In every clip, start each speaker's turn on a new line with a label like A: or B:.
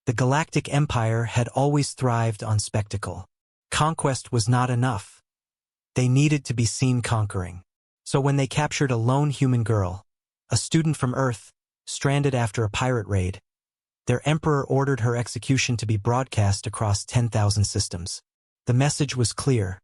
A: The Galactic Empire had always thrived on spectacle. Conquest was not enough. They needed to be seen conquering. So when they captured a lone human girl, a student from Earth, stranded after a pirate raid, their emperor ordered her execution to be broadcast across 10,000 systems. The message was clear.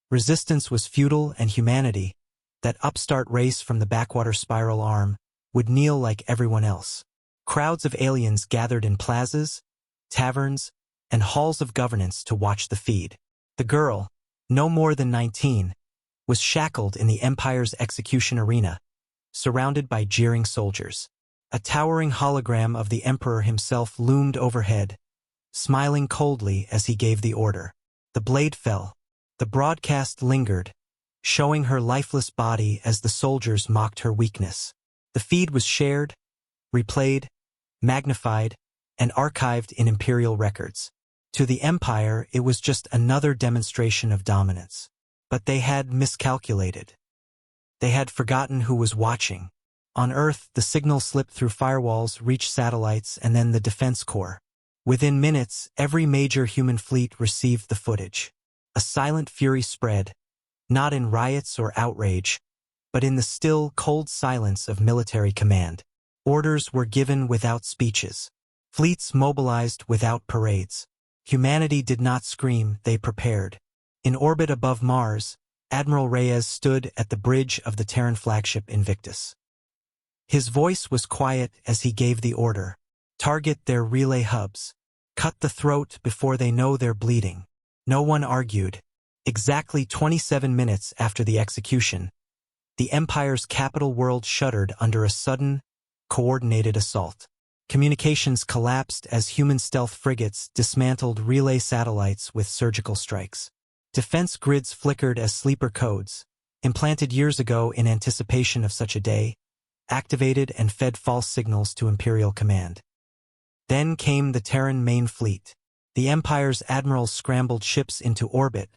A: Resistance was futile, and humanity, that upstart race from the backwater spiral arm, would kneel like everyone else. Crowds of aliens gathered in plazas, taverns, and halls of governance to watch the feed. The girl, no more than 19, was shackled in the Empire's execution arena, surrounded by jeering soldiers. A towering hologram of the Emperor himself loomed overhead, smiling coldly as he gave the order. The blade fell. The broadcast lingered, showing her lifeless body as the soldiers mocked her weakness. The feed was shared, replayed, magnified, and archived in Imperial records. To the Empire, it was just another demonstration of dominance. But they had miscalculated. They had forgotten who was watching. On Earth, the signal slipped through firewalls, reached satellites, and then the Defense Corps. Within minutes, every major human fleet received the footage. A silent fury spread, not in riots or outrage, but in the still, cold silence of military command. Orders were given without speeches. Fleets mobilized without parades. Humanity did not scream, they prepared. In orbit above Mars, Admiral Reyes stood at the bridge of the Terran flagship Invictus. His voice was quiet as he gave the order. Target their relay hubs. Cut the throat before they know they're bleeding. No one argued. Exactly 27 minutes after the execution, the Empire's capital world shuddered under a sudden, coordinated assault. Communications collapsed as human stealth frigates dismantled relay satellites with surgical strikes. Defense grids flickered as sleeper codes, implanted years ago in anticipation of such a day, activated and fed false signals to Imperial command. Then came the Terran main fleet. The Empire's admirals scrambled ships into orbit,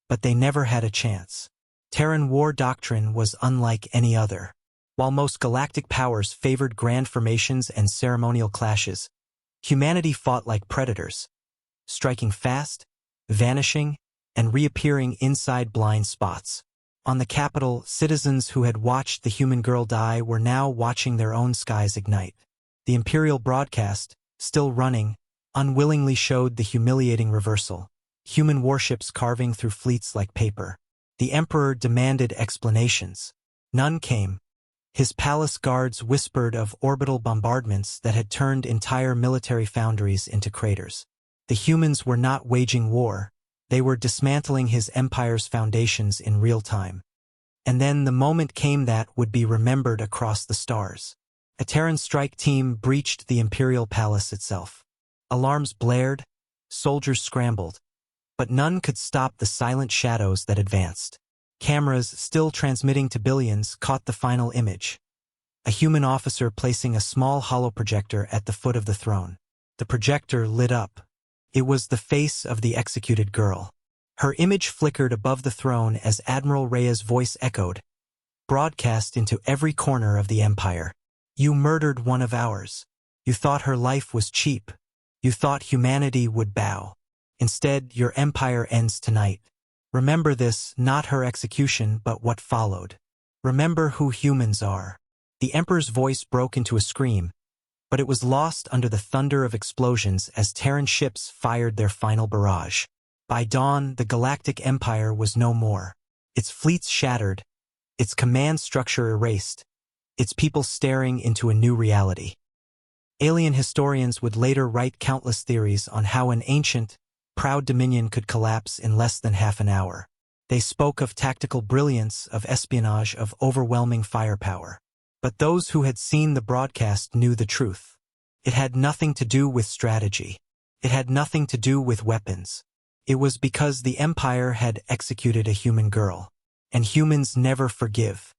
A: but they never had a chance. Terran war doctrine was unlike any other. While most galactic powers favored grand formations and ceremonial clashes, humanity fought like predators, striking fast, vanishing, and reappearing inside blind spots. On the capital, citizens who had watched the human girl die were now watching their own skies ignite. The Imperial broadcast, still running, unwillingly showed the humiliating reversal, human warships carving through fleets like paper. The Emperor demanded explanations. None came. His palace guards whispered of orbital bombardments that had turned entire military foundries into craters. The humans were not waging war. They were dismantling his empire's foundations in real time. And then the moment came that would be remembered across the stars. A Terran strike team breached the Imperial Palace itself. Alarms blared, soldiers scrambled, but none could stop the silent shadows that advanced. Cameras, still transmitting to billions, caught the final image. A human officer placing a small holoprojector at the foot of the throne. The projector lit up. It was the face of the executed girl. Her image flickered above the throne as Admiral Reyes' voice echoed, broadcast into every corner of the Empire. You murdered one of ours. You thought her life was cheap. You thought humanity would bow. Instead, your empire ends tonight. Remember this, not her execution, but what followed. Remember who humans are. The Emperor's voice broke into a scream, but it was lost under the thunder of explosions as Terran ships fired their final barrage. By dawn, the Galactic Empire was no more. Its fleets shattered, its command structure erased, its people staring into a new reality. Alien historians would later write countless theories on how an ancient, proud dominion could collapse in less than half an hour. They spoke of tactical brilliance, of espionage, of overwhelming firepower. But those who had seen the broadcast knew the truth. It had nothing to do with strategy. It had nothing to do with weapons. It was because the Empire had executed a human girl. And humans never forgive.